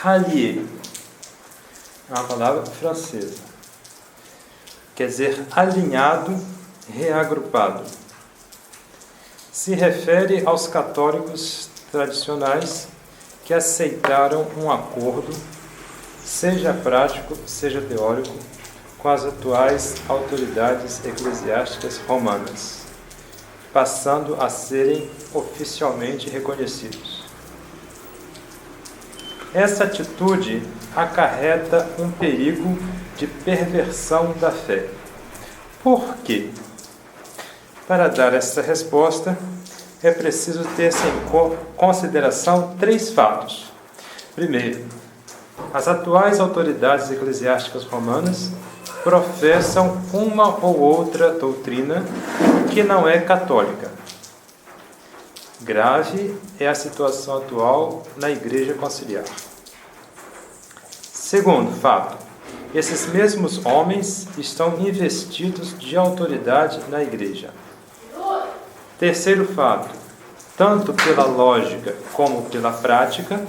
rallier. É uma palavra francesa. Quer dizer alinhado, reagrupado. Se refere aos católicos tradicionais que aceitaram um acordo, seja prático, seja teórico, com as atuais autoridades eclesiásticas romanas, passando a serem oficialmente reconhecidos. Essa atitude acarreta um perigo de perversão da fé. Por quê? Para dar essa resposta, é preciso ter em consideração 3 fatos. Primeiro, as atuais autoridades eclesiásticas romanas professam uma ou outra doutrina que não é católica. Grave é a situação atual na Igreja Conciliar. Segundo fato, esses mesmos homens estão investidos de autoridade na Igreja. Terceiro fato, tanto pela lógica como pela prática,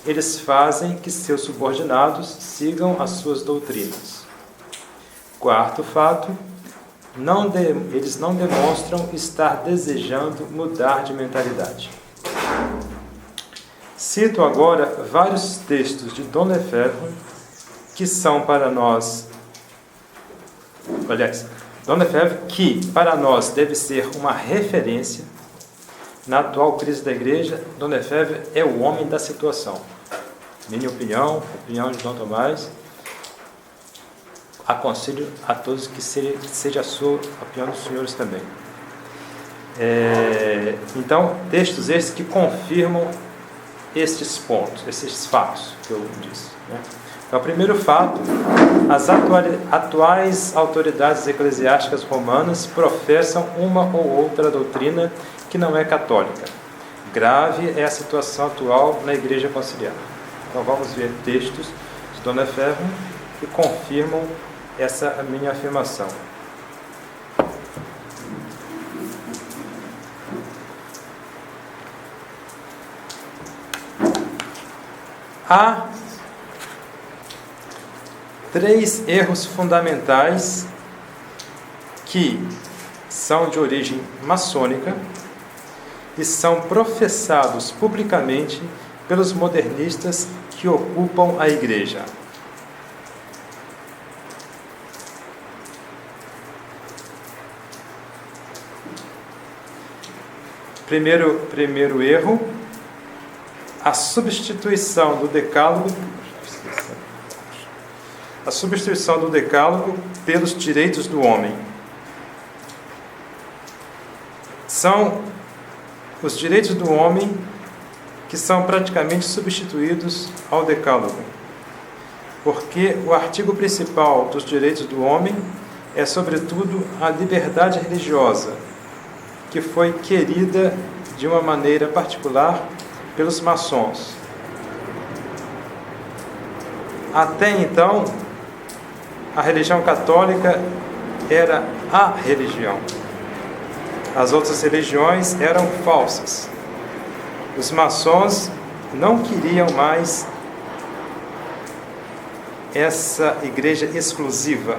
eles fazem que seus subordinados sigam as suas doutrinas. Quarto fato, eles não demonstram estar desejando mudar de mentalidade. Cito agora vários textos de Dom Lefebvre que são para nós, Dom Lefebvre, que para nós deve ser uma referência na atual crise da Igreja. Dom Lefebvre é o homem da situação. Minha opinião, opinião de Dom Tomás. Aconselho a todos que seja a sua opinião dos senhores também. Então, textos esses que confirmam estes pontos, esses fatos que eu disse. Então, o primeiro fato, as atuais autoridades eclesiásticas romanas professam uma ou outra doutrina que não é católica. Grave é a situação atual na Igreja Conciliar. Então, vamos ver textos de Dom Lefebvre que confirmam essa minha afirmação. Há 3 erros fundamentais que são de origem maçônica e são professados publicamente pelos modernistas que ocupam a Igreja. Primeiro erro, a substituição do Decálogo pelos direitos do homem. São os direitos do homem que são praticamente substituídos ao Decálogo, porque o artigo principal dos direitos do homem é, sobretudo, a liberdade religiosa, que foi querida de uma maneira particular pelos maçons. Até então, a religião católica era a religião. As outras religiões eram falsas. Os maçons não queriam mais essa igreja exclusiva.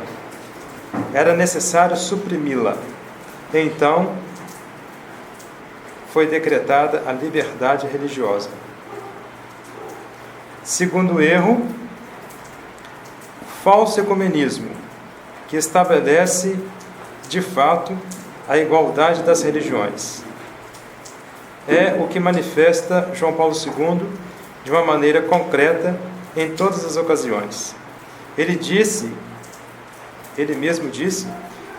Era necessário suprimi-la. Então, foi decretada a liberdade religiosa. Segundo erro, falso ecumenismo, que estabelece, de fato, a igualdade das religiões. É o que manifesta João Paulo II de uma maneira concreta em todas as ocasiões. Ele mesmo disse,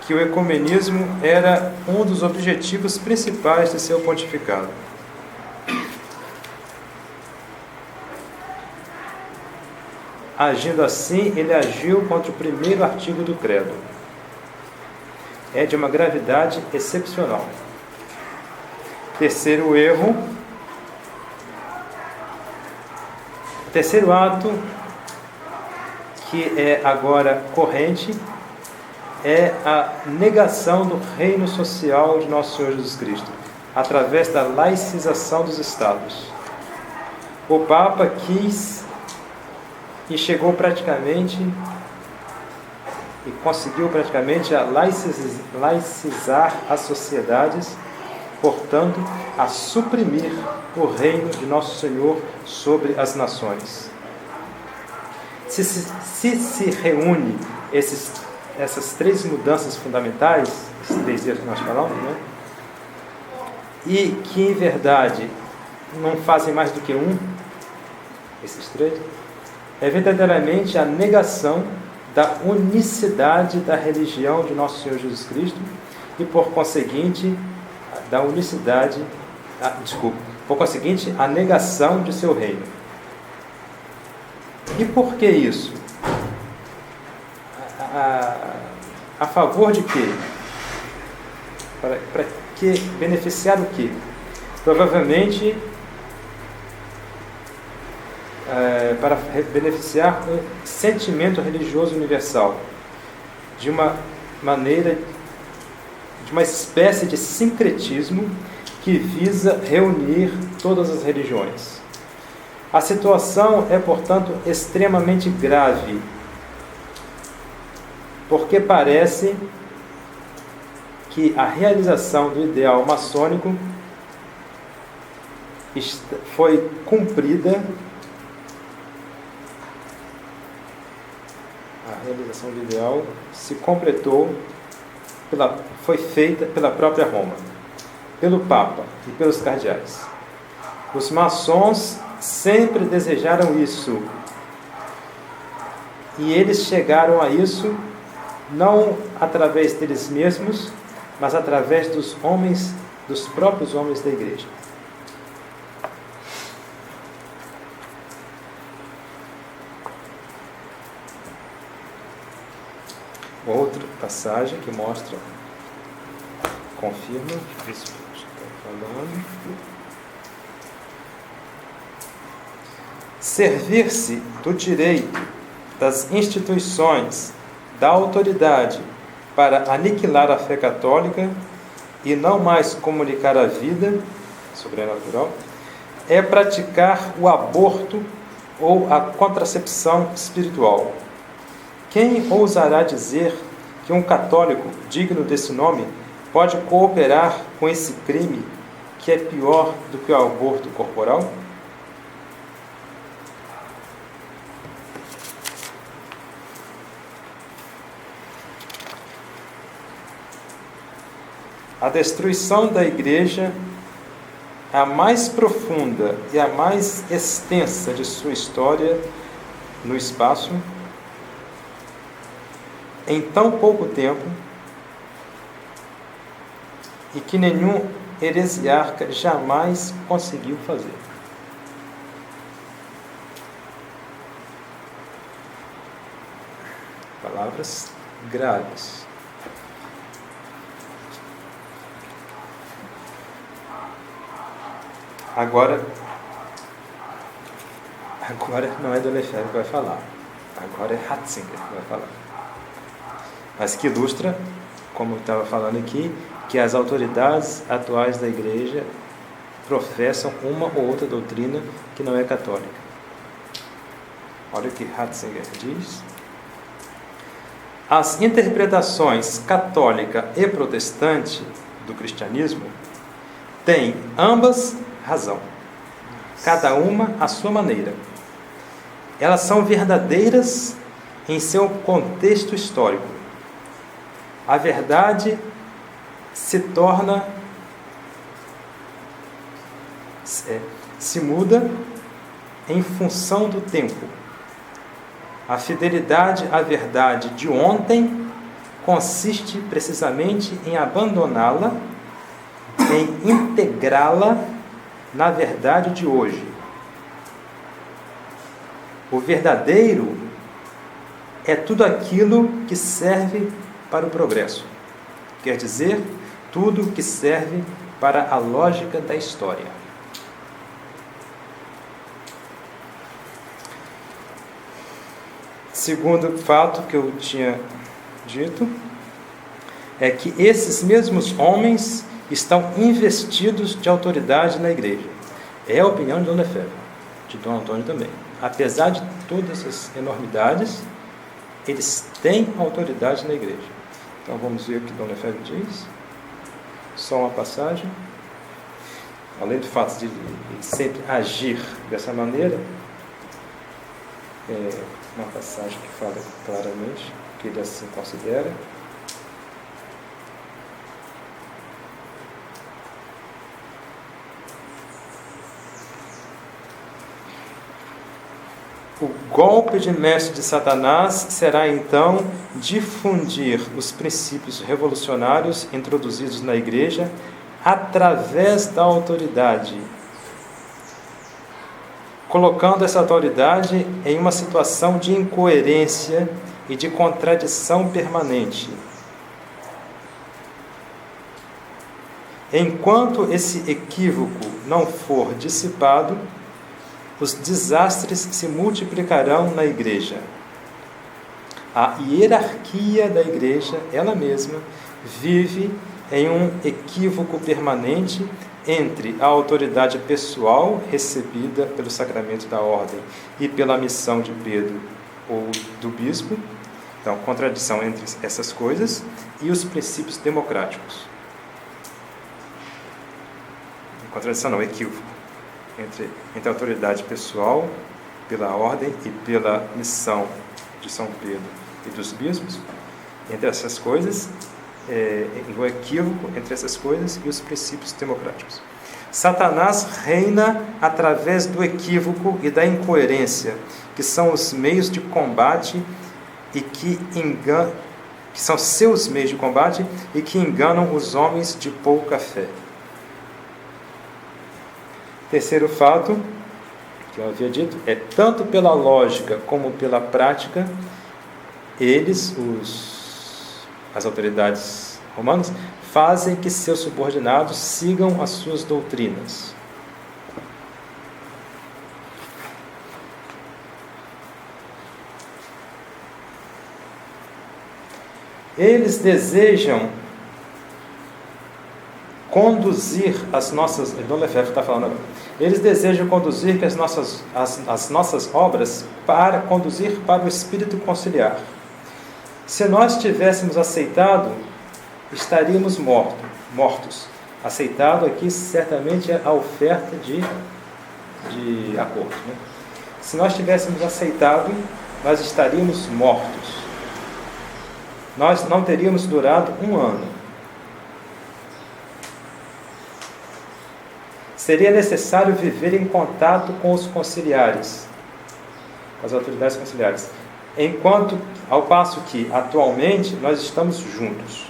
que o ecumenismo era um dos objetivos principais de seu pontificado. Agindo assim, ele agiu contra o primeiro artigo do credo. É de uma gravidade excepcional. Terceiro erro. Terceiro ato, que é agora corrente, é a negação do reino social de Nosso Senhor Jesus Cristo, através da laicização dos estados. O Papa quis e chegou praticamente e conseguiu praticamente a laicizar as sociedades, portanto, a suprimir o reino de Nosso Senhor sobre as nações. Se reúne essas três mudanças fundamentais, esses 3 dias que nós falamos, né? E que em verdade não fazem mais do que esses 3, é verdadeiramente a negação da unicidade da religião de Nosso Senhor Jesus Cristo e, por conseguinte, a negação de seu reino. E por que isso? A favor de quê? Para que beneficiar o quê? Provavelmente para beneficiar um sentimento religioso universal, de uma maneira, de uma espécie de sincretismo que visa reunir todas as religiões. A situação é, portanto, extremamente grave, porque parece que a realização do ideal maçônico foi cumprida. A realização do ideal se completou, foi feita pela própria Roma, pelo Papa e pelos cardeais. Os maçons sempre desejaram isso, e eles chegaram a isso não através deles mesmos, mas através dos próprios homens da igreja. Outra passagem que mostra, confirma isso que a gente está falando. Servir-se do direito, das instituições, da autoridade para aniquilar a fé católica e não mais comunicar a vida sobrenatural, é praticar o aborto ou a contracepção espiritual. Quem ousará dizer que um católico digno desse nome pode cooperar com esse crime que é pior do que o aborto corporal? A destruição da igreja, a mais profunda e a mais extensa de sua história no espaço, em tão pouco tempo, e que nenhum heresiarca jamais conseguiu fazer. Palavras graves. Agora não é do Lefebvre que vai falar. Agora é Ratzinger que vai falar. Mas que ilustra, como eu estava falando aqui, que as autoridades atuais da igreja professam uma ou outra doutrina que não é católica. Olha o que Ratzinger diz. As interpretações católica e protestante do cristianismo têm ambas razão, cada uma à sua maneira. Elas são verdadeiras em seu contexto histórico. A verdade se muda em função do tempo. A fidelidade à verdade de ontem consiste precisamente em abandoná-la, em integrá-la na verdade de hoje. O verdadeiro é tudo aquilo que serve para o progresso. Quer dizer, tudo que serve para a lógica da história. Segundo fato que eu tinha dito, é que esses mesmos homens estão investidos de autoridade na igreja. É a opinião de Dom Lefebvre, de Dom Antônio também. apesar de todas as enormidades, eles têm autoridade na igreja. Então vamos ver o que Dom Lefebvre diz. Só uma passagem. Além do fato de ele sempre agir dessa maneira, uma passagem que fala claramente que ele assim considera. O golpe de mestre de Satanás será então difundir os princípios revolucionários introduzidos na igreja através da autoridade, colocando essa autoridade em uma situação de incoerência e de contradição permanente. Enquanto esse equívoco não for dissipado, os desastres se multiplicarão na igreja. A hierarquia da igreja, ela mesma, vive em um equívoco permanente entre a autoridade pessoal recebida pelo sacramento da ordem e pela missão de Pedro ou do bispo, então contradição entre essas coisas, e os princípios democráticos. Contradição não, equívoco entre a autoridade pessoal pela ordem e pela missão de São Pedro e dos bispos, entre essas coisas, o equívoco entre essas coisas e os princípios democráticos. Satanás reina através do equívoco e da incoerência, que são os meios de combate e que são seus meios de combate e que enganam os homens de pouca fé. Terceiro fato, que eu havia dito, é tanto pela lógica como pela prática, as autoridades romanas, fazem que seus subordinados sigam as suas doutrinas. Eles desejam conduzir as nossas... Dom Lefebvre está falando agora. Eles desejam conduzir as nossas obras conduzir para o espírito conciliar. Se nós tivéssemos aceitado, estaríamos mortos. Aceitado aqui certamente é a oferta de acordo. Né? Se nós tivéssemos aceitado, nós estaríamos mortos. Nós não teríamos durado 1 ano. Seria necessário viver em contato com os conciliares, com as autoridades conciliares, ao passo que, atualmente, nós estamos juntos.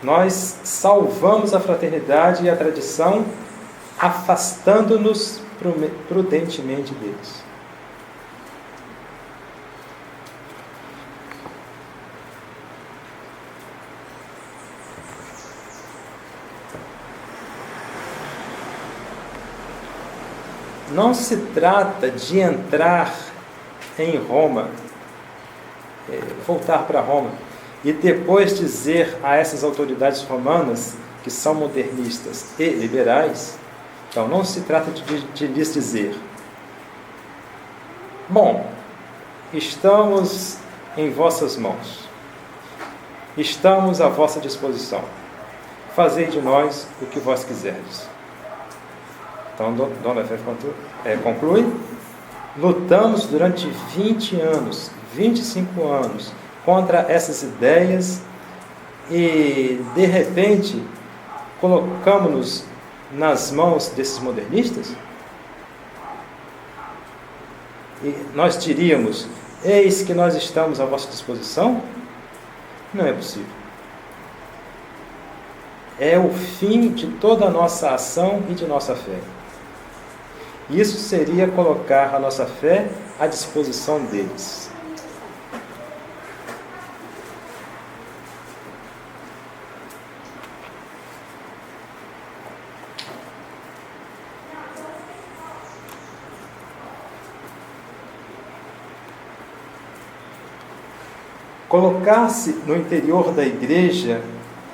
Nós salvamos a fraternidade e a tradição, afastando-nos prudentemente deles. Não se trata de entrar em Roma, voltar para Roma, e depois dizer a essas autoridades romanas, que são modernistas e liberais, então não se trata de lhes dizer: bom, estamos em vossas mãos, estamos à vossa disposição, fazei de nós o que vós quiserdes. Então, Dom Lefebvre conclui: lutamos durante 20 anos, 25 anos, contra essas ideias e, de repente, colocamos-nos nas mãos desses modernistas? E nós diríamos: eis que nós estamos à vossa disposição? Não é possível. É o fim de toda a nossa ação e de nossa fé. Isso seria colocar a nossa fé à disposição deles. Colocar-se no interior da igreja,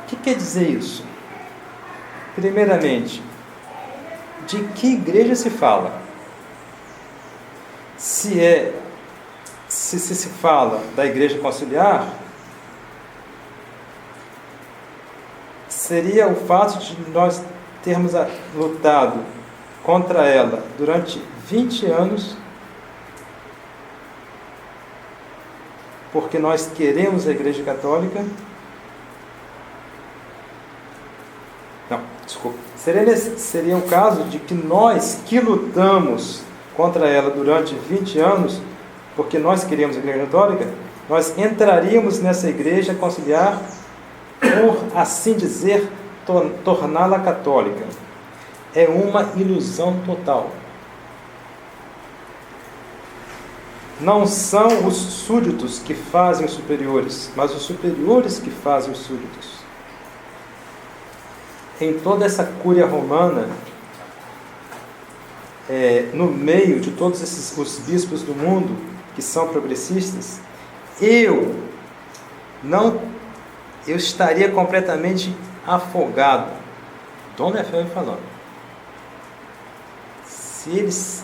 o que quer dizer isso? Primeiramente, de que igreja se fala? se fala da igreja conciliar, seria o fato de nós termos lutado contra ela durante 20 anos, porque nós queremos a Igreja Católica. Não, desculpa. Seria o caso de que nós que lutamos contra ela durante 20 anos, porque nós queríamos a Igreja Católica, nós entraríamos nessa igreja conciliar por, assim dizer, torná-la católica. É uma ilusão total. Não são os súditos que fazem os superiores, mas os superiores que fazem os súditos. Em toda essa cúria romana, no meio de todos os bispos do mundo que são progressistas, eu estaria completamente afogado. Dom Lefebvre falando. Se eles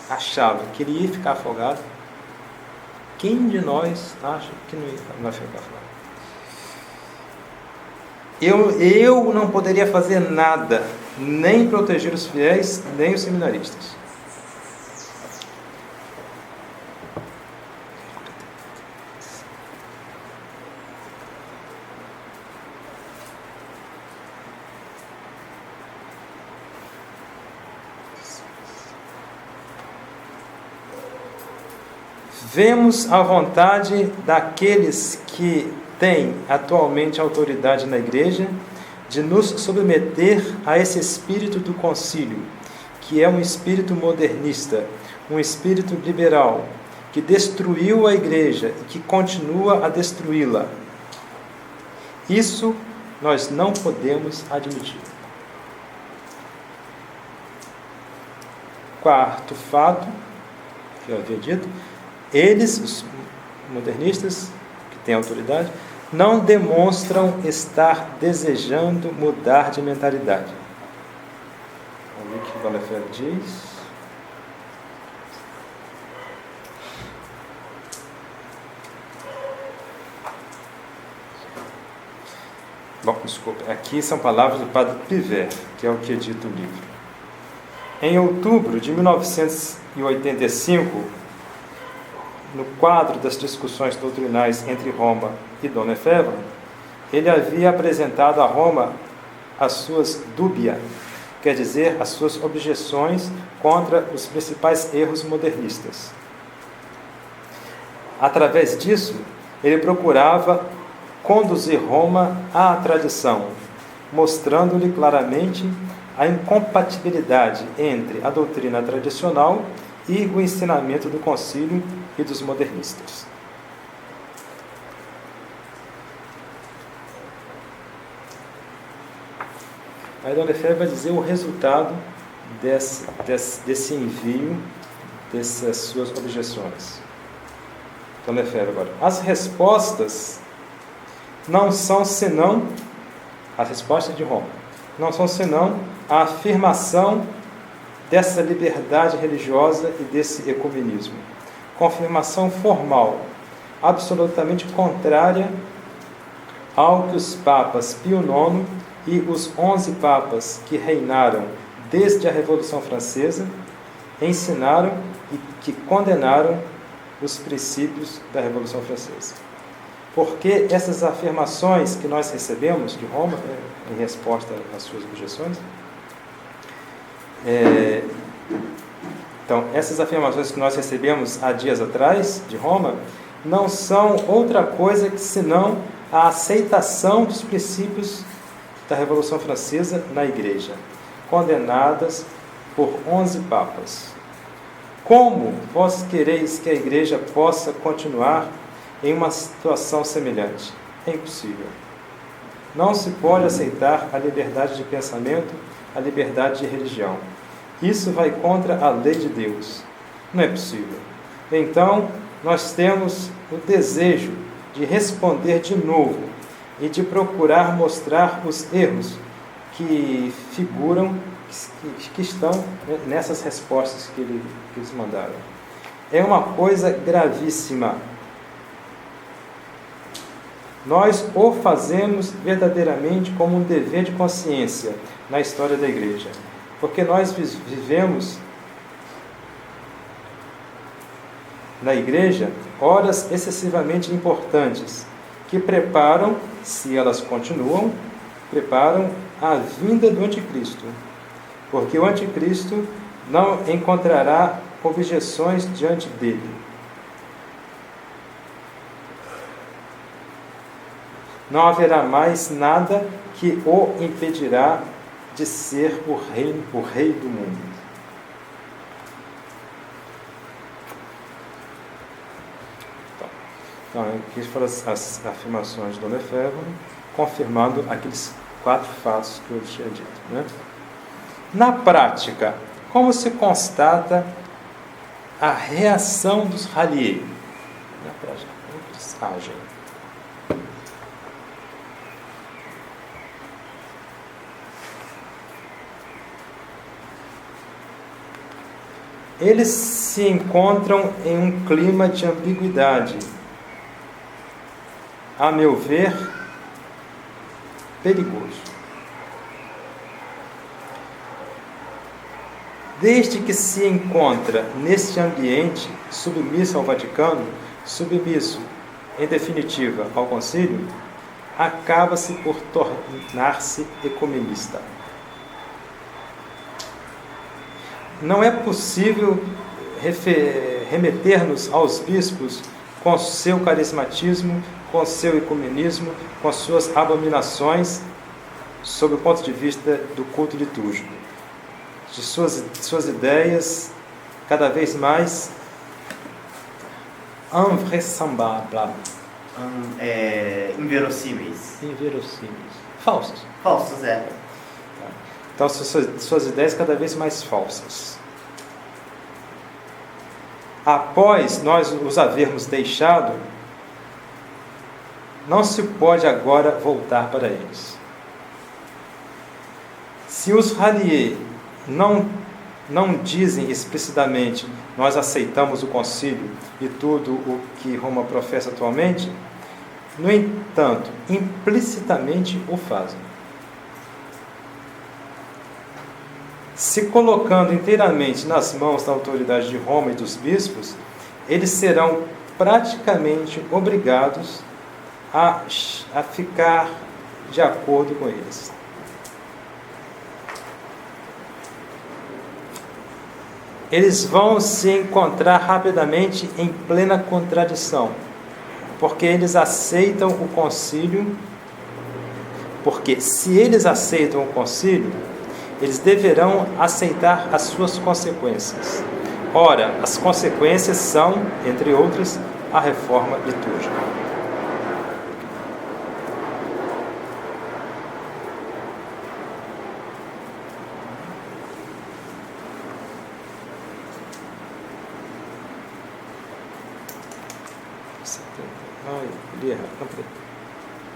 achavam que ele ia ficar afogado, quem de nós acha que não ia ficar afogado? Eu não poderia fazer nada, nem proteger os fiéis, nem os seminaristas. Vemos a vontade daqueles que têm atualmente autoridade na igreja de nos submeter a esse espírito do concílio, que é um espírito modernista, um espírito liberal, que destruiu a igreja e que continua a destruí-la. Isso nós não podemos admitir. Quarto fato, que eu havia dito, eles, os modernistas, que têm autoridade, não demonstram estar desejando mudar de mentalidade. Vamos ver o que o Lefebvre diz. Bom, desculpa, aqui são palavras do padre Pivert, que é o que edita o livro. Em outubro de 1985, no quadro das discussões doutrinais entre Roma e Dom Lefebvre, ele havia apresentado a Roma as suas dúbia, quer dizer, as suas objeções contra os principais erros modernistas. Através disso, ele procurava conduzir Roma à tradição, mostrando-lhe claramente a incompatibilidade entre a doutrina tradicional e o ensinamento do concílio e dos modernistas. Aí Dom Lefebvre vai dizer o resultado desse envio, dessas suas objeções. Dom Lefebvre agora. As respostas não são senão, as respostas de Roma, não são senão a afirmação dessa liberdade religiosa e desse ecumenismo. Confirmação formal, absolutamente contrária ao que os papas Pio IX e os 11 papas que reinaram desde a Revolução Francesa ensinaram e que condenaram os princípios da Revolução Francesa. Porque essas afirmações que nós recebemos de Roma, em resposta às suas objeções, então, essas afirmações que nós recebemos há dias atrás, de Roma, não são outra coisa que senão a aceitação dos princípios da Revolução Francesa na Igreja, condenadas por 11 papas. Como vós quereis que a Igreja possa continuar em uma situação semelhante? É impossível. Não se pode aceitar a liberdade de pensamento, a liberdade de religião. Isso vai contra a lei de Deus. Não é possível. Então, nós temos o desejo de responder de novo e de procurar mostrar os erros que figuram, que estão nessas respostas que eles mandaram. é uma coisa gravíssima. Nós o fazemos verdadeiramente como um dever de consciência na história da igreja, porque nós vivemos na igreja horas excessivamente importantes que preparam, se elas continuam, preparam a vinda do anticristo, porque o anticristo não encontrará objeções diante dele. Não haverá mais nada que o impedirá de ser o rei do mundo. Então, aqui foram as afirmações de Dom Lefebvre, confirmando aqueles 4 fatos que eu tinha dito, né? Na prática, como se constata a reação dos ralliés? Na prática, como eles agem? Eles se encontram em um clima de ambiguidade, a meu ver, perigoso. Desde que se encontra neste ambiente, submisso ao Vaticano, submisso, em definitiva, ao Concílio, acaba-se por tornar-se ecumenista. Não é possível remeter-nos aos bispos com seu carismatismo, com seu ecumenismo, com suas abominações, sob o ponto de vista do culto litúrgico, de suas ideias cada vez mais invraisemblables, inverossímeis. Falsas. Falsos, é. Então, suas ideias cada vez mais falsas. Após nós os havermos deixado, não se pode agora voltar para eles. Se os ralliés não dizem explicitamente nós aceitamos o concílio e tudo o que Roma professa atualmente, no entanto, implicitamente o fazem. Se colocando inteiramente nas mãos da autoridade de Roma e dos bispos, eles serão praticamente obrigados a ficar de acordo com eles. Eles vão se encontrar rapidamente em plena contradição, porque eles aceitam o concílio, porque se eles aceitam o concílio, eles deverão aceitar as suas consequências. Ora, as consequências são, entre outras, a reforma litúrgica.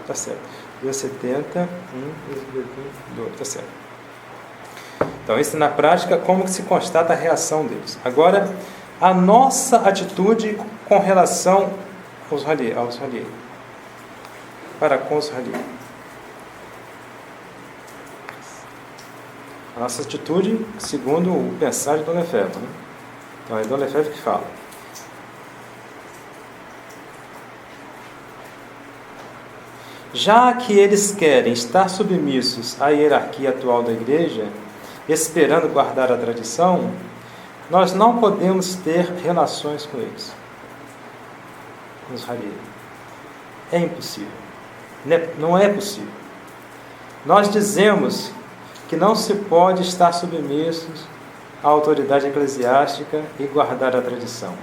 Tá certo. 270, 2, tá certo. Então, isso na prática, como que se constata a reação deles. Agora, a nossa atitude com relação aos ralliés, para com os ralliés. A nossa atitude, segundo o pensar de Dom Lefebvre, né? Então, é Dom Lefebvre que fala. Já que eles querem estar submissos à hierarquia atual da Igreja, esperando guardar a tradição, nós não podemos ter relações com eles. Os ralliés. É impossível. Não é possível. Nós dizemos que não se pode estar submissos à autoridade eclesiástica e guardar a tradição.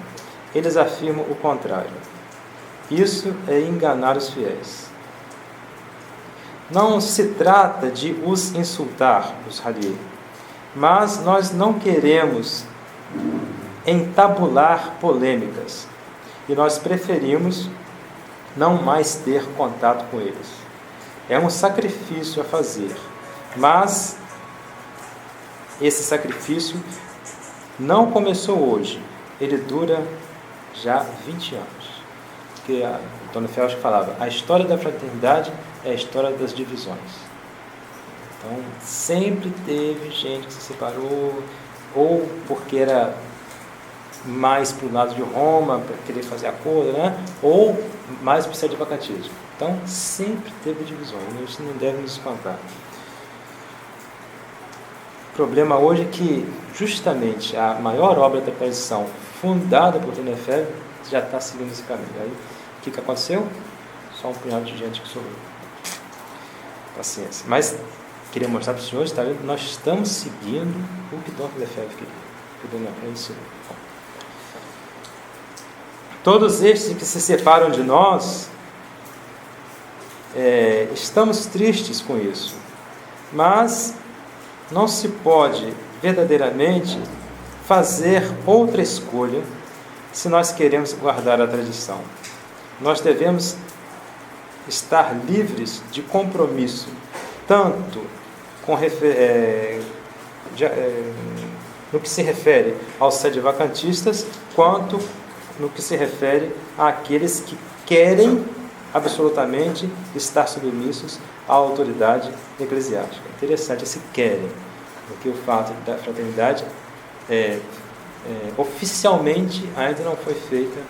Eles afirmam o contrário. Isso é enganar os fiéis. Não se trata de os insultar, os ralliés, mas nós não queremos entabular polêmicas e nós preferimos não mais ter contato com eles. É um sacrifício a fazer, mas esse sacrifício não começou hoje, ele dura já há 20 anos. Porque o Antônio Felsch falava, a história da fraternidade é a história das divisões. Então, sempre teve gente que se separou, ou porque era mais para o lado de Roma, para querer fazer acordo, né? Ou mais para o sede-vacantismo. Então, sempre teve divisões, isso não deve nos espantar. O problema hoje é que, justamente, a maior obra da tradição, fundada por Antônio Felsch, já está seguindo esse caminho. Aí, o que aconteceu? Só um punhado de gente que sobrou. Paciência. Mas, queria mostrar para os senhores, tá vendo? Nós estamos seguindo o que Dom Lefebvre queria. Que Dom Lefebvre ensinou. Todos estes que se separam de nós, estamos tristes com isso. Mas não se pode verdadeiramente fazer outra escolha se nós queremos guardar a tradição. Nós devemos estar livres de compromisso, tanto com no que se refere aos sede-vacantistas, quanto no que se refere àqueles que querem absolutamente estar submissos à autoridade eclesiástica. Interessante esse querem, porque o fato da fraternidade oficialmente ainda não foi feita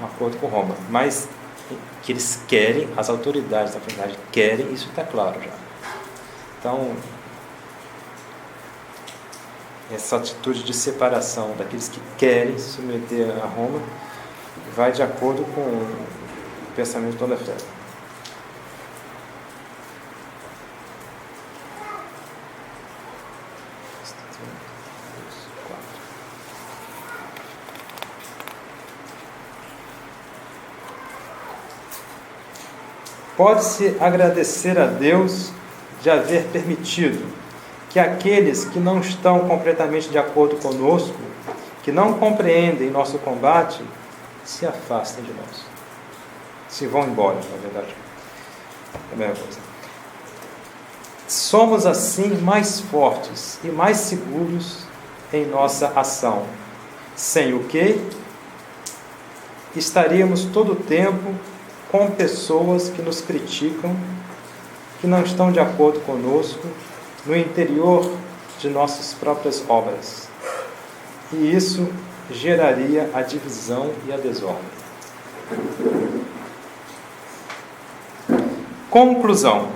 um acordo com Roma, mas que eles querem, as autoridades da fraternidade querem, isso está claro já. Então, essa atitude de separação daqueles que querem se submeter a Roma vai de acordo com o pensamento de Dom Lefebvre. Pode-se agradecer a Deus de haver permitido que aqueles que não estão completamente de acordo conosco, que não compreendem nosso combate, se afastem de nós. Se vão embora, na verdade. É a mesma coisa. Somos assim mais fortes e mais seguros em nossa ação, sem o que estaríamos todo o tempo com pessoas que nos criticam, que não estão de acordo conosco, no interior de nossas próprias obras. E isso geraria a divisão e a desordem. Conclusão: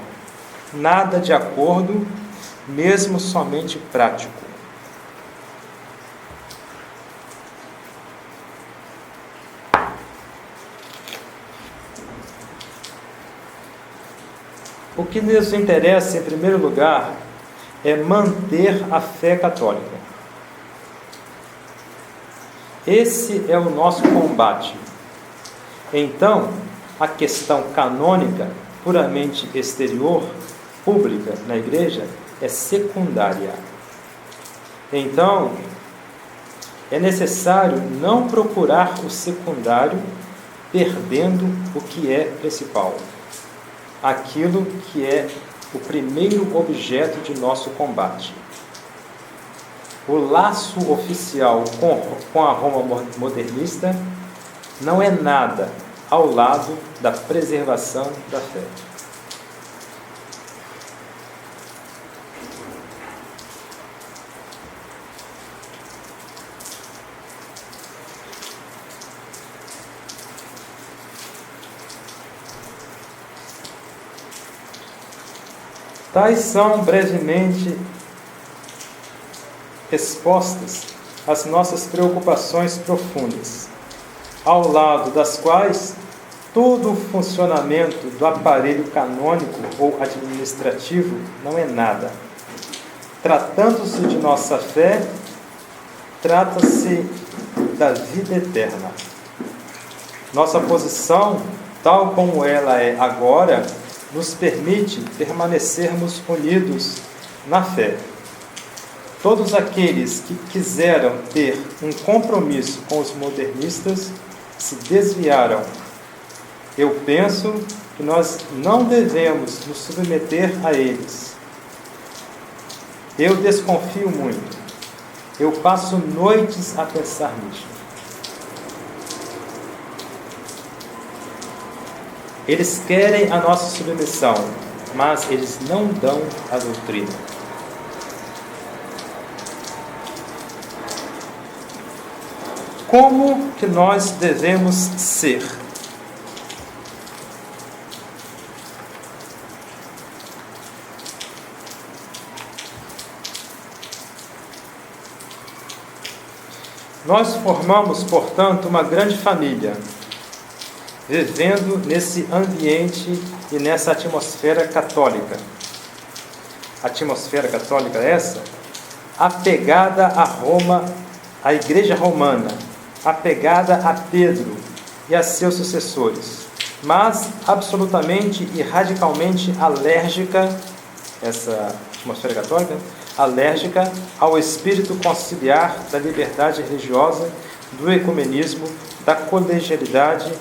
nada de acordo, mesmo somente prático. O que nos interessa, em primeiro lugar, é manter a fé católica. Esse é o nosso combate. Então, a questão canônica, puramente exterior, pública na igreja, é secundária. Então, é necessário não procurar o secundário, perdendo o que é principal. Aquilo que é o primeiro objeto de nosso combate. O laço oficial com a Roma modernista não é nada ao lado da preservação da fé. Tais são brevemente expostas as nossas preocupações profundas, ao lado das quais todo o funcionamento do aparelho canônico ou administrativo não é nada. Tratando-se de nossa fé, trata-se da vida eterna. Nossa posição, tal como ela é agora, nos permite permanecermos unidos na fé. Todos aqueles que quiseram ter um compromisso com os modernistas se desviaram. Eu penso que nós não devemos nos submeter a eles. Eu desconfio muito. Eu passo noites a pensar nisso. Eles querem a nossa submissão, mas eles não dão a doutrina. Como que nós devemos ser? Nós formamos, portanto, uma grande família, vivendo nesse ambiente e nessa atmosfera católica. A atmosfera católica é essa, apegada a Roma, à Igreja Romana, apegada a Pedro e a seus sucessores, mas absolutamente e radicalmente alérgica, essa atmosfera católica, alérgica ao espírito conciliar da liberdade religiosa, do ecumenismo, da colegialidade,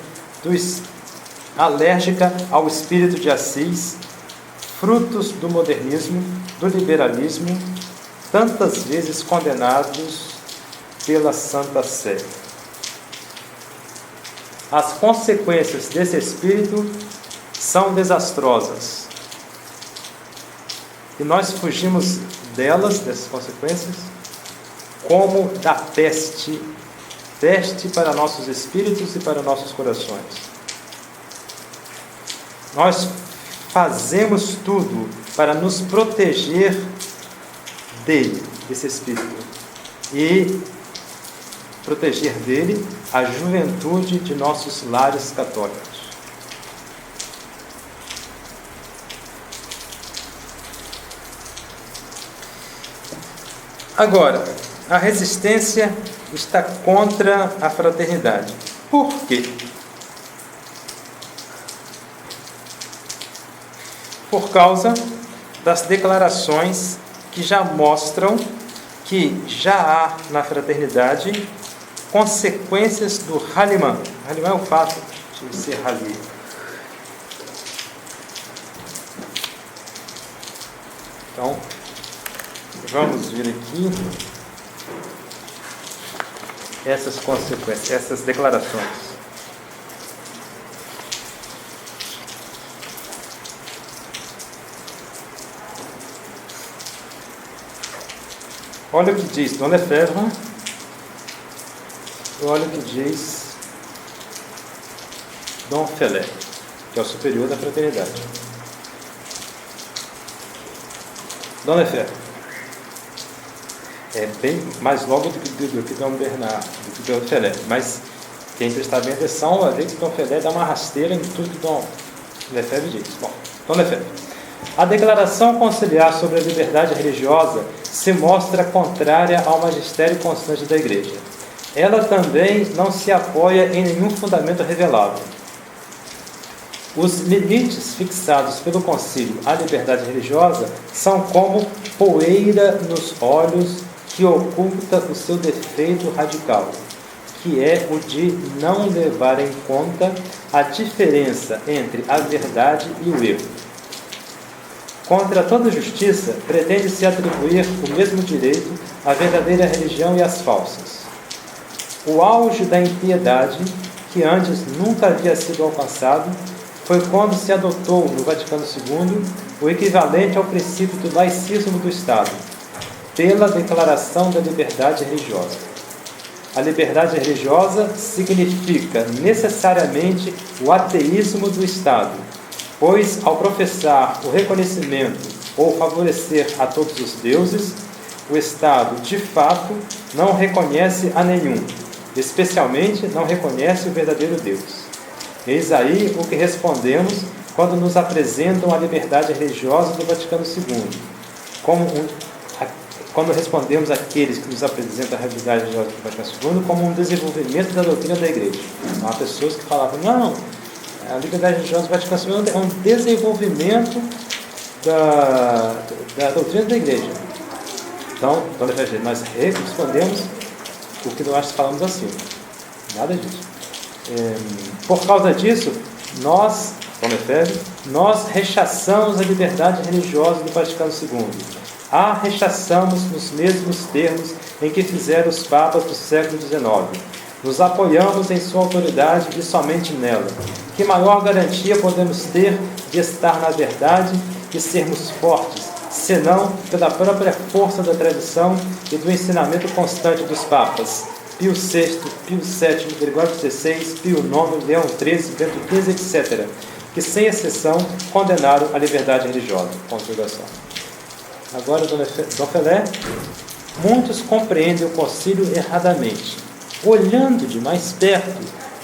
alérgica ao espírito de Assis, frutos do modernismo, do liberalismo, tantas vezes condenados pela Santa Sé. As consequências desse espírito são desastrosas. E nós fugimos delas, dessas consequências, como da peste para nossos espíritos e para nossos corações. Nós fazemos tudo para nos proteger dele, desse espírito, e proteger dele a juventude de nossos lares católicos. Agora, a resistência está contra a fraternidade. Por quê? Por causa das declarações que já mostram que já há na fraternidade consequências do Haliman. Haliman é o fato de ser Hali. Então, vamos ver aqui essas consequências, essas declarações. Olha o que diz Dom Lefebvre, olha o que diz Dom Felé, que é o superior da fraternidade. Dom Lefebvre é bem mais logo do que Dom Bernard, do que Dom Felé, mas quem prestar bem atenção vai ver que Dom Felé dá uma rasteira em tudo que Dom Lefebvre diz. Bom, Dom Lefebvre. A declaração conciliar sobre a liberdade religiosa se mostra contrária ao magistério constante da Igreja. Ela também não se apoia em nenhum fundamento revelável. Os limites fixados pelo concílio à liberdade religiosa são como poeira nos olhos que oculta o seu defeito radical, que é o de não levar em conta a diferença entre a verdade e o erro. Contra toda justiça, pretende-se atribuir o mesmo direito à verdadeira religião e às falsas. O auge da impiedade, que antes nunca havia sido alcançado, foi quando se adotou no Vaticano II o equivalente ao princípio do laicismo do Estado, pela Declaração da Liberdade Religiosa. A liberdade religiosa significa necessariamente o ateísmo do Estado, pois, ao professar o reconhecimento ou favorecer a todos os deuses, o Estado, de fato, não reconhece a nenhum, especialmente não reconhece o verdadeiro Deus. Eis aí o que respondemos quando nos apresentam a liberdade religiosa do Vaticano II, quando respondemos àqueles que nos apresentam a liberdade religiosa do Vaticano II como um desenvolvimento da doutrina da Igreja. Há pessoas que falavam, não, a liberdade religiosa do Vaticano II é um desenvolvimento da doutrina da Igreja. Então, nós respondemos o que nós falamos assim. Nada disso. Por causa disso, nós rechaçamos a liberdade religiosa do Vaticano II. A rechaçamos nos mesmos termos em que fizeram os papas do século XIX. Nos apoiamos em sua autoridade e somente nela. Que maior garantia podemos ter de estar na verdade e sermos fortes, senão pela própria força da tradição e do ensinamento constante dos papas Pio VI, Pio VII, Gregório XVI, Pio IX, Leão XIII, Bento XV, etc., que sem exceção condenaram a liberdade religiosa. Conjugação. Agora, Dom Felé. Muitos compreendem o concílio erradamente. Olhando de mais perto,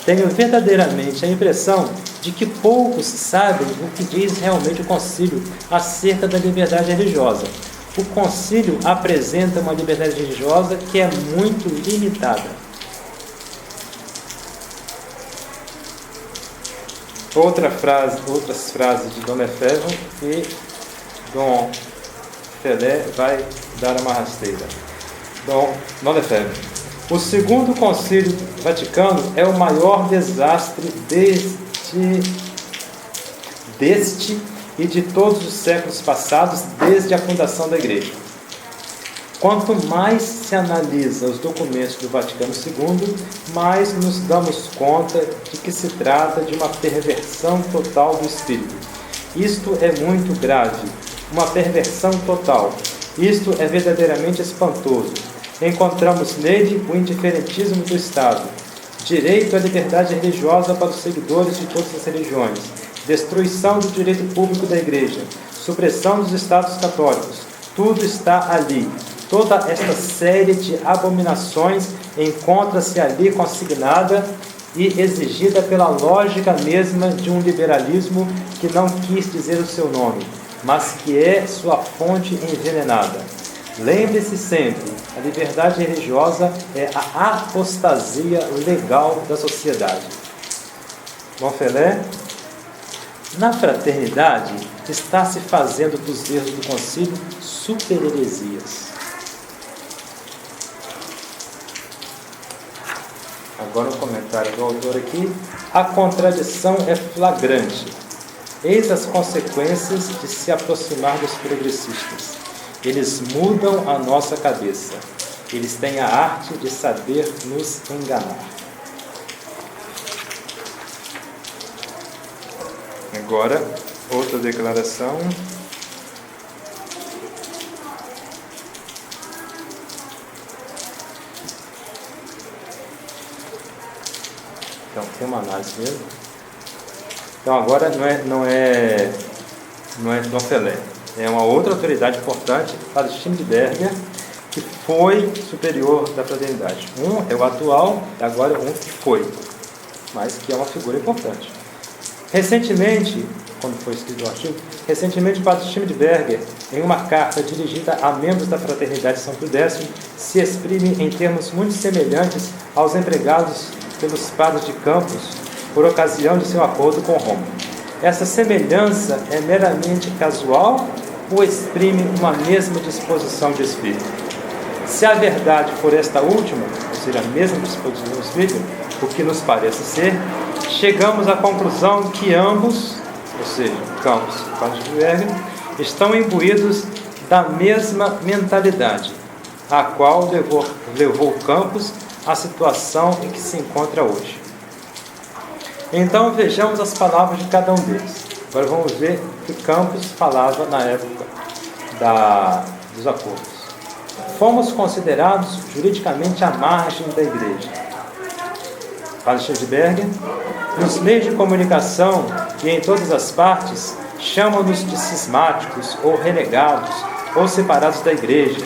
tenho verdadeiramente a impressão de que poucos sabem o que diz realmente o concílio acerca da liberdade religiosa. O concílio apresenta uma liberdade religiosa que é muito limitada. Outras frases de Dom Lefebvre e Dom Felé vai dar uma rasteira. Dom Lefebvre. O Segundo Concílio Vaticano é o maior desastre deste e de todos os séculos passados, desde a fundação da Igreja. Quanto mais se analisa os documentos do Vaticano II, mais nos damos conta de que se trata de uma perversão total do espírito. Isto é muito grave, uma perversão total. Isto é verdadeiramente espantoso. Encontramos nele o indiferentismo do Estado, direito à liberdade religiosa para os seguidores de todas as religiões, destruição do direito público da Igreja, supressão dos Estados católicos. Tudo está ali. Toda esta série de abominações encontra-se ali consignada e exigida pela lógica mesma de um liberalismo que não quis dizer o seu nome, mas que é sua fonte envenenada. Lembre-se sempre, a liberdade religiosa é a apostasia legal da sociedade. Dom Felé. Na fraternidade, está se fazendo dos erros do concílio superheresias. Agora um comentário do autor aqui. A contradição é flagrante. Eis as consequências de se aproximar dos progressistas. Eles mudam a nossa cabeça. Eles têm a arte de saber nos enganar. Agora, outra declaração. Então, tem uma análise mesmo. Então, agora não é Dom Felé. É uma outra autoridade importante, Padre Schmidberger, que foi superior da fraternidade. Um é o atual, agora um que foi, mas que é uma figura importante. Recentemente, quando foi escrito o artigo, o Padre Schmidberger, em uma carta dirigida a membros da Fraternidade São Pio X, se exprime em termos muito semelhantes aos empregados pelos padres de Campos por ocasião de seu acordo com Roma. Essa semelhança é meramente casual ou exprime uma mesma disposição de espírito? Se a verdade for esta última, ou seja, a mesma disposição de espírito, o que nos parece ser, chegamos à conclusão que ambos, ou seja, Campos e Padre Schmidberger, estão imbuídos da mesma mentalidade, a qual levou Campos à situação em que se encontra hoje. Então vejamos as palavras de cada um deles. Agora vamos ver o que Campos falava na época dos acordos. Fomos considerados juridicamente à margem da Igreja. Padre Schmidberger, nos meios de comunicação e em todas as partes, chamam-nos de cismáticos ou renegados ou separados da Igreja.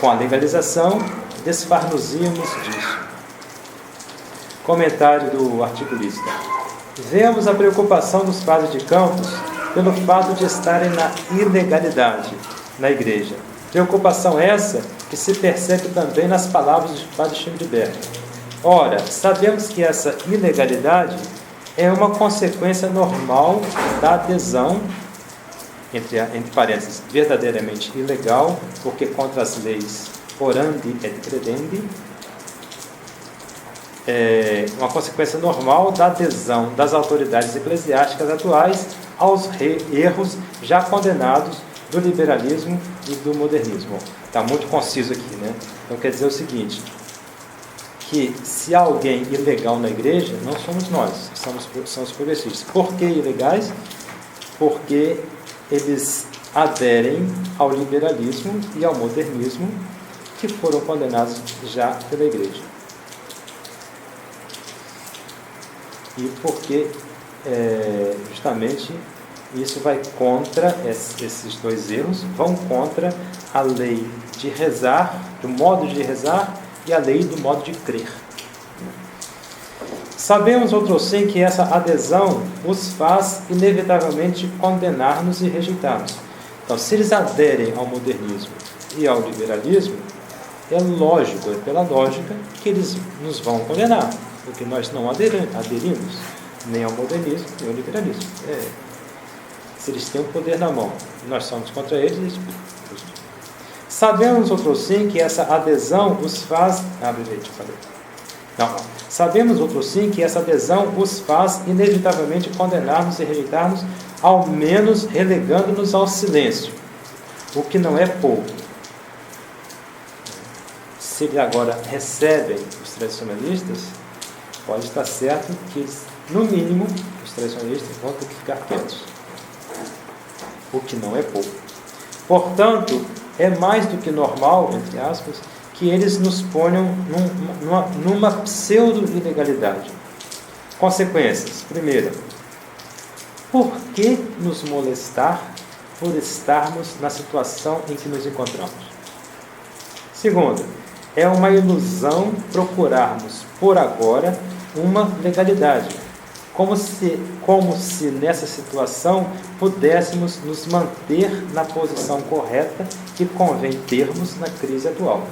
Com a legalização, desfarnuzíamos disso. Comentário do articulista. Vemos a preocupação dos padres de Campos pelo fato de estarem na ilegalidade na Igreja. Preocupação essa que se percebe também nas palavras de Padre Schmidberger. Ora, sabemos que essa ilegalidade é uma consequência normal da adesão, entre parênteses, verdadeiramente ilegal, porque contra as leis orandi et credendi, é uma consequência normal da adesão das autoridades eclesiásticas atuais aos erros já condenados do liberalismo e do modernismo. Está muito conciso aqui, né? Então quer dizer o seguinte, que se há alguém ilegal na Igreja, não somos nós, são os progressistas. Por que ilegais? Porque eles aderem ao liberalismo e ao modernismo que foram condenados já pela Igreja. E porque justamente isso vai contra esses dois erros, vão contra a lei de rezar, do modo de rezar, e a lei do modo de crer. Sabemos, outrossim, que essa adesão os faz inevitavelmente condenar-nos e rejeitar-nos. Então, se eles aderem ao modernismo e ao liberalismo, é lógico, é pela lógica, que eles nos vão condenar, porque nós não aderimos nem ao modernismo, nem ao liberalismo. Se eles têm o poder na mão, nós somos contra eles. Sabemos, outrossim, que essa adesão os faz... Sabemos, outrossim, que essa adesão os faz inevitavelmente condenar-nos e rejeitar-nos, ao menos relegando-nos ao silêncio, o que não é pouco. Se eles agora recebem os tradicionalistas, pode estar certo que eles, no mínimo, os tradicionalistas vão ter que ficar quietos, o que não é pouco. Portanto, é mais do que normal, entre aspas, que eles nos ponham numa pseudo-ilegalidade. Consequências. Primeira, por que nos molestar por estarmos na situação em que nos encontramos? Segunda, é uma ilusão procurarmos, por agora, uma legalidade, como se nessa situação pudéssemos nos manter na posição correta que convém termos na crise atual.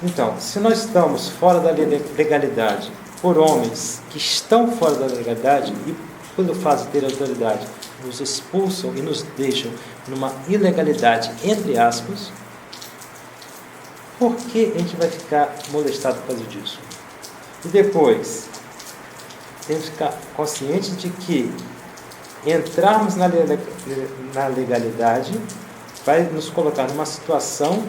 Então, se nós estamos fora da legalidade por homens que estão fora da legalidade e, pelo fato de ter autoridade, nos expulsam e nos deixam numa ilegalidade, entre aspas, por que a gente vai ficar molestado por causa disso? E depois, temos que ficar conscientes de que entrarmos na legalidade vai nos colocar numa situação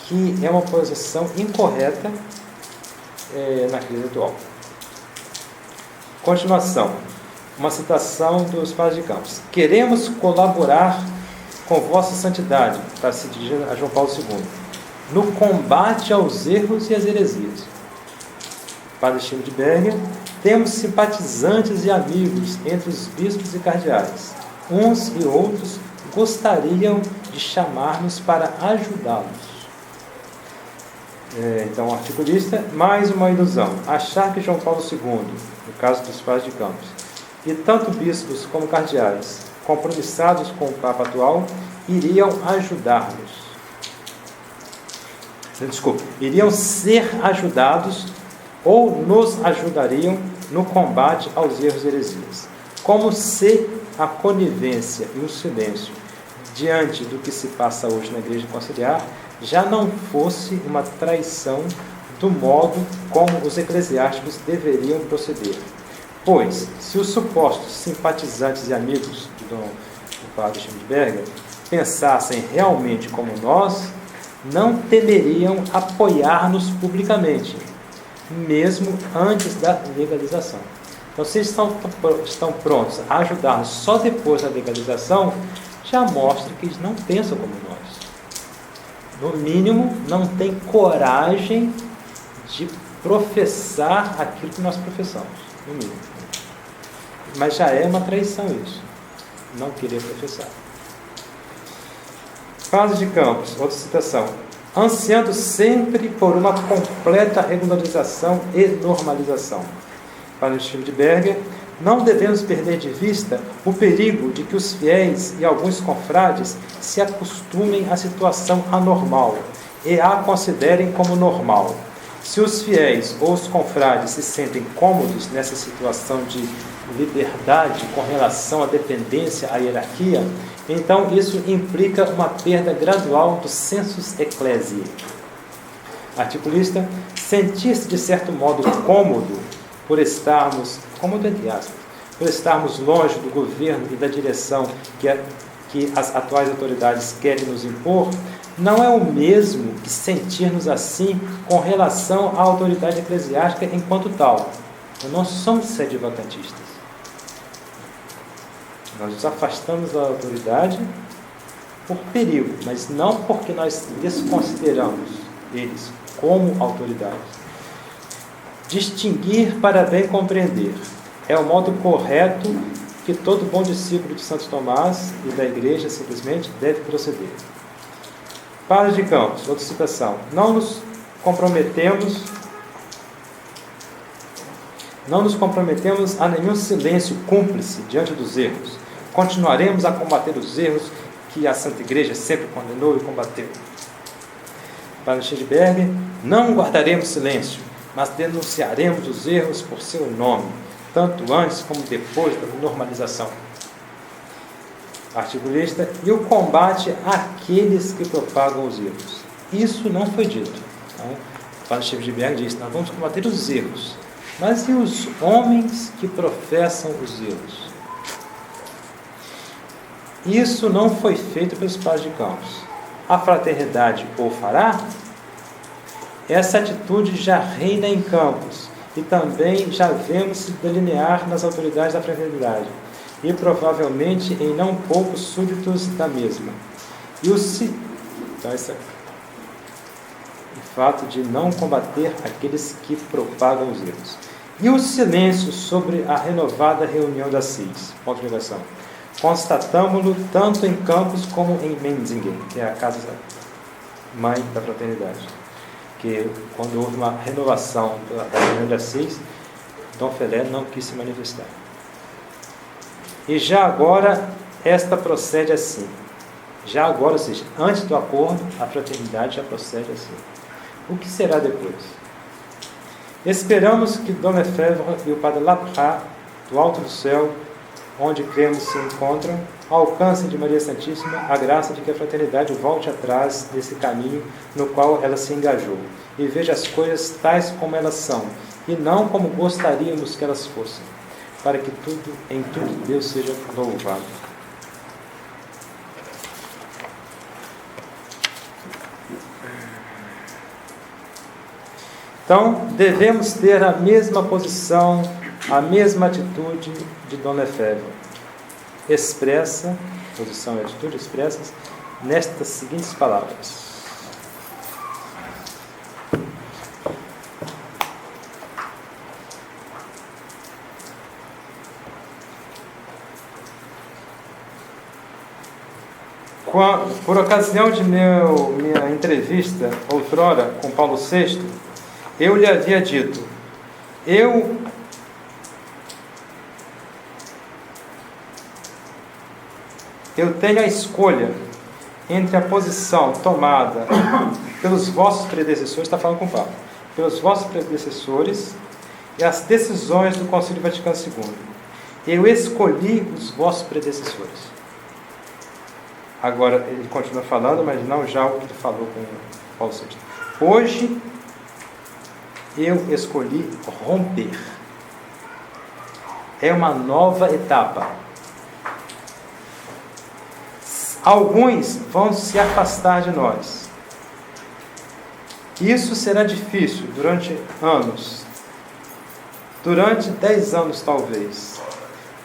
que é uma posição incorreta na crise atual. Continuação, uma citação dos Padres de Campos. Queremos colaborar com vossa santidade, para se dirigir a João Paulo II, no combate aos erros e às heresias. Padre Chico de Berger, temos simpatizantes e amigos entre os bispos e cardeais. Uns e outros gostariam de chamar-nos para ajudá-los. Então, articulista, mais uma ilusão. Achar que João Paulo II, no caso dos Padres de Campos, e tanto bispos como cardeais, compromissados com o Papa atual, iriam ajudar-nos. Iriam ser ajudados ou nos ajudariam no combate aos erros e heresias. Como se a conivência e o silêncio diante do que se passa hoje na Igreja Conciliar já não fosse uma traição do modo como os eclesiásticos deveriam proceder. Pois, se os supostos simpatizantes e amigos do padre Chico de Berger pensassem realmente como nós, não temeriam apoiar-nos publicamente, mesmo antes da legalização. Então, se eles estão prontos a ajudar-nos só depois da legalização, já mostra que eles não pensam como nós. No mínimo, não têm coragem de professar aquilo que nós professamos. No mínimo. Mas já é uma traição isso, não querer professar. Padre de Campos, outra citação. Ansiando sempre por uma completa regularização e normalização. Padre Chico de Berger, não devemos perder de vista o perigo de que os fiéis e alguns confrades se acostumem à situação anormal e a considerem como normal. Se os fiéis ou os confrades se sentem cômodos nessa situação de liberdade com relação à dependência à hierarquia, então isso implica uma perda gradual do sensus ecclesiae. Articulista, sentir-se de certo modo cômodo por estarmos, cômodo entre aspas, por estarmos longe do governo e da direção que as atuais autoridades querem nos impor, não é o mesmo que sentir-nos assim com relação à autoridade eclesiástica enquanto tal. Nós não somos sedivacantistas. Nós nos afastamos da autoridade por perigo, mas não porque nós desconsideramos eles como autoridade. Distinguir para bem compreender é o modo correto que todo bom discípulo de Santo Tomás e da Igreja simplesmente deve proceder. Padre de Campos, outra citação. Não nos comprometemos a nenhum silêncio cúmplice diante dos erros. Continuaremos a combater os erros que a Santa Igreja sempre condenou e combateu. Padre Schildberg, não guardaremos silêncio, mas denunciaremos os erros por seu nome, tanto antes como depois da normalização. Articulista, e o combate àqueles que propagam os erros. Isso não foi dito. O Padre Schildberg diz, nós vamos combater os erros. Mas e os homens que professam os erros? Isso não foi feito pelos padres de Campos. A fraternidade o fará? Essa atitude já reina em Campos e também já vemos se delinear nas autoridades da fraternidade e provavelmente em não poucos súditos da mesma. Então, o fato de não combater aqueles que propagam os erros. E o silêncio sobre a renovada reunião da CIS? Ponto de ligação. Constatamos-lo tanto em Campos como em Menzingen, que é a casa mãe da fraternidade. Que quando houve uma renovação da reunião da CIS, Dom Felé não quis se manifestar. E já agora, esta procede assim. Já agora, ou seja, antes do acordo, a fraternidade já procede assim. O que será depois? Esperamos que Dom Lefebvre e o Padre Laprat, do alto do céu, onde cremos se encontram, alcancem de Maria Santíssima a graça de que a fraternidade volte atrás desse caminho no qual ela se engajou e veja as coisas tais como elas são e não como gostaríamos que elas fossem, para que em tudo Deus seja louvado. Então, devemos ter a mesma posição, a mesma atitude de Dom Lefebvre. Posição e atitude expressas nestas seguintes palavras. Por ocasião de minha entrevista, outrora, com Paulo VI, eu lhe havia dito, eu tenho a escolha entre a posição tomada pelos vossos predecessores, está falando com o Papa, pelos vossos predecessores e as decisões do Concílio Vaticano II. Eu escolhi os vossos predecessores. Agora, ele continua falando, mas não já o que ele falou com Paulo VI. Hoje, eu escolhi romper. É uma nova etapa. Alguns vão se afastar de nós. Isso será difícil durante anos. Durante 10 anos, talvez.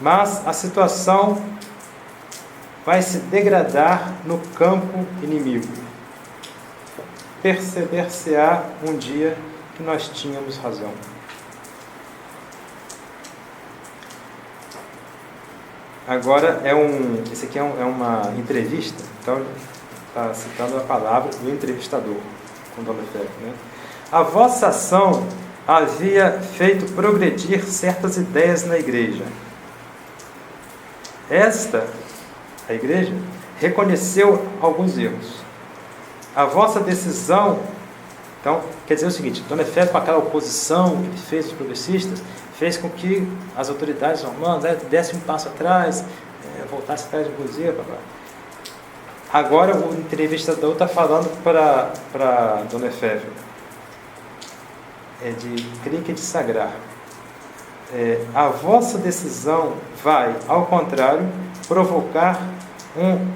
Mas a situação vai se degradar no campo inimigo. Perceber-se-á um dia que nós tínhamos razão. Agora, esse aqui é uma entrevista, então está citando a palavra do entrevistador, com Dom Lefebvre, né? A vossa ação havia feito progredir certas ideias na igreja. A igreja, reconheceu alguns erros. A vossa decisão, então, quer dizer o seguinte, Dom Lefebvre, com aquela oposição que ele fez aos progressistas, fez com que as autoridades romanas dessem um passo atrás, voltassem atrás do Museu. Agora o entrevistador está falando para Dom Lefebvre, de clique de sagrar. A vossa decisão vai, ao contrário, provocar um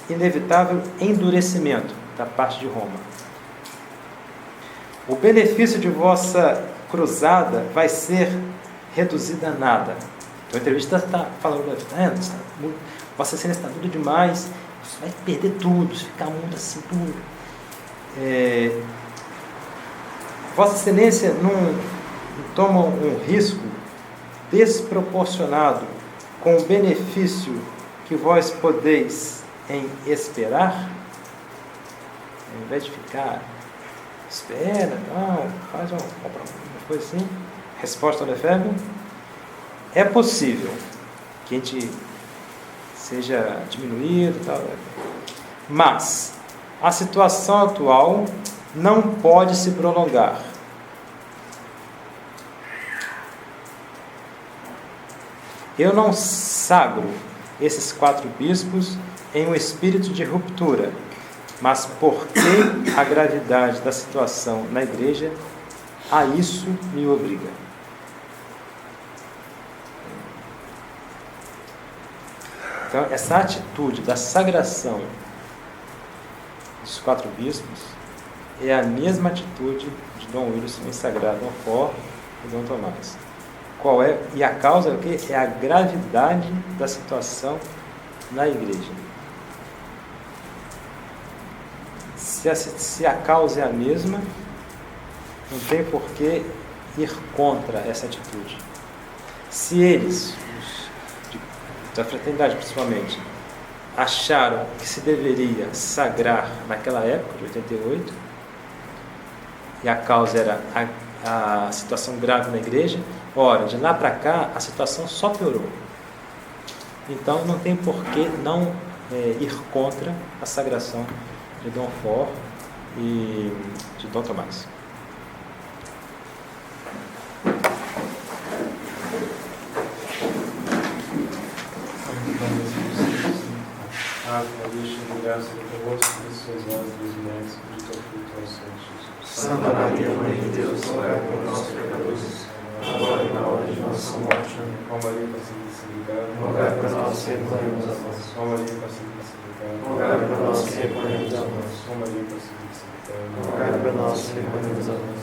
inevitável endurecimento. da parte de Roma. O benefício de vossa cruzada vai ser reduzido a nada. Então, a entrevista está falando, Vossa Excelência está duro demais, você vai perder tudo, se ficar muito assim, tudo. Vossa Excelência não toma um risco desproporcionado com o benefício que vós podeis em esperar? Ao invés de ficar, espera, não, faz uma coisa assim. Resposta ao Lefebvre: é possível que a gente seja diminuído, tal, mas a situação atual não pode se prolongar. Eu não sagro esses 4 bispos em um espírito de ruptura, mas porque a gravidade da situação na igreja a isso me obriga. Então, essa atitude da sagração dos 4 bispos é a mesma atitude de Dom Wilson em sagrar Dom Fort e Dom Tomás. Qual é? E a causa é o quê? É a gravidade da situação na igreja. Se a causa é a mesma, não tem por que ir contra essa atitude. Se eles, da fraternidade principalmente, acharam que se deveria sagrar naquela época, de 88, e a causa era a situação grave na igreja, ora, de lá para cá, a situação só piorou. Então, não tem por que não ir contra a sagração de Dom Fort e de Dom Tomás. Santa Maria, Mãe de Deus, rogai por nós, pecadores, agora e na hora de nossa morte. Ó Maria, pacificada, rogai por nós que recorremos a vós. Ó Maria, pacificada, rogai por nós que recorremos a vós. Ó Maria, pacificada, rogai por nós que recorremos a vós.